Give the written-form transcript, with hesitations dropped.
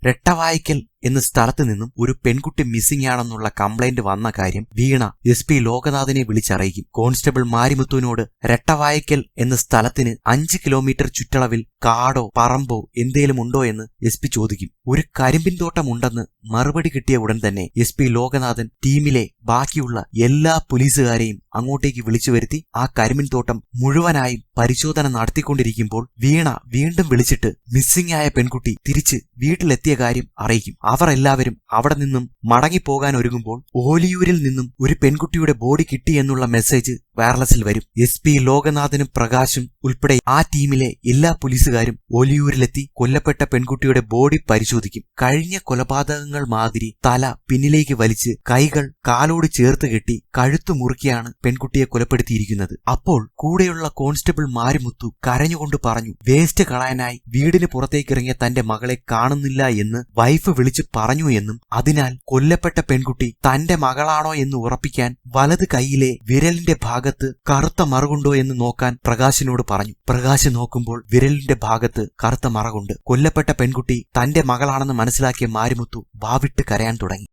രട്ടവായിക്കൽ എന്ന സ്ഥലത്ത് നിന്നും ഒരു പെൺകുട്ടി മിസ്സിംഗ് ആണെന്നുള്ള കംപ്ലൈന്റ് വന്ന കാര്യം വീണ SP ലോകനാഥനെ വിളിച്ചറിയിക്കും. കോൺസ്റ്റബിൾ മാരിമുത്തുവിനോട് രട്ടവായിക്കൽ എന്ന സ്ഥലത്തിന് 5 കിലോമീറ്റർ ചുറ്റളവിൽ കാടോ പറമ്പോ എന്തേലും ഉണ്ടോ എന്ന് SP ചോദിക്കും. ഒരു കരിമ്പിൻ തോട്ടമുണ്ടെന്ന് മറുപടി കിട്ടിയ ഉടൻ തന്നെ SP ലോകനാഥൻ ടീമിലെ ബാക്കിയുള്ള എല്ലാ പോലീസുകാരെയും അങ്ങോട്ടേക്ക് വിളിച്ചു വരുത്തി ആ കരിമ്പിൻ തോട്ടം മുഴുവനായും പരിശോധന നടത്തിക്കൊണ്ടിരിക്കുമ്പോൾ വീണ വീണ്ടും വിളിച്ചിട്ട് മിസ്സിംഗ് ആയ പെൺകുട്ടി തിരിച്ച് വീട്ടിലെത്തിയ കാര്യം അറിയിക്കും. അവർ എല്ലാവരും അവിടെ നിന്നും മടങ്ങിപ്പോകാൻ ഒരുങ്ങുമ്പോൾ ഓലിയൂരിൽ നിന്നും ഒരു പെൺകുട്ടിയുടെ ബോഡി കിട്ടി എന്നുള്ള മെസ്സേജ് വയർലെസ്സിൽ വരും. SP ലോകനാഥനും പ്രകാശും ഉൾപ്പെടെ ആ ടീമിലെ എല്ലാ പോലീസുകാരും ഓലിയൂരിലെത്തി കൊല്ലപ്പെട്ട പെൺകുട്ടിയുടെ ബോഡി പരിശോധിക്കും. കഴിഞ്ഞ കൊലപാതകങ്ങൾ മാതിരി തല പിന്നിലേക്ക് വലിച്ച് കൈകൾ കാലോട് ചേർത്ത് കെട്ടി കഴുത്തു മുറുക്കിയാണ് പെൺകുട്ടിയെ കൊലപ്പെടുത്തിയിരിക്കുന്നത്. അപ്പോൾ കൂടെയുള്ള കോൺസ്റ്റബിൾ മാരിമുത്തു കരഞ്ഞുകൊണ്ട് പറഞ്ഞു, വേസ്റ്റ് കളയാനായി വീടിന് പുറത്തേക്കിറങ്ങിയ തന്റെ മകളെ കാണുന്നില്ല എന്ന് വൈഫ് വിളിച്ചു പറഞ്ഞു എന്നും അതിനാൽ കൊല്ലപ്പെട്ട പെൺകുട്ടി തന്റെ മകളാണോ എന്ന് ഉറപ്പിക്കാൻ വലത് കൈയിലെ വിരലിന്റെ ഭാഗത്ത് കറുത്ത മറുകുണ്ടോ എന്ന് നോക്കാൻ പ്രകാശിനോട് പറഞ്ഞു. പ്രകാശ് നോക്കുമ്പോൾ വിരലിന്റെ ഭാഗത്ത് കറുത്ത മറകുണ്ട്. കൊല്ലപ്പെട്ട പെൺകുട്ടി തന്റെ മകളാണെന്ന് മനസ്സിലാക്കിയ മാരിമുത്തു വാവിട്ട് കരയാൻ തുടങ്ങി.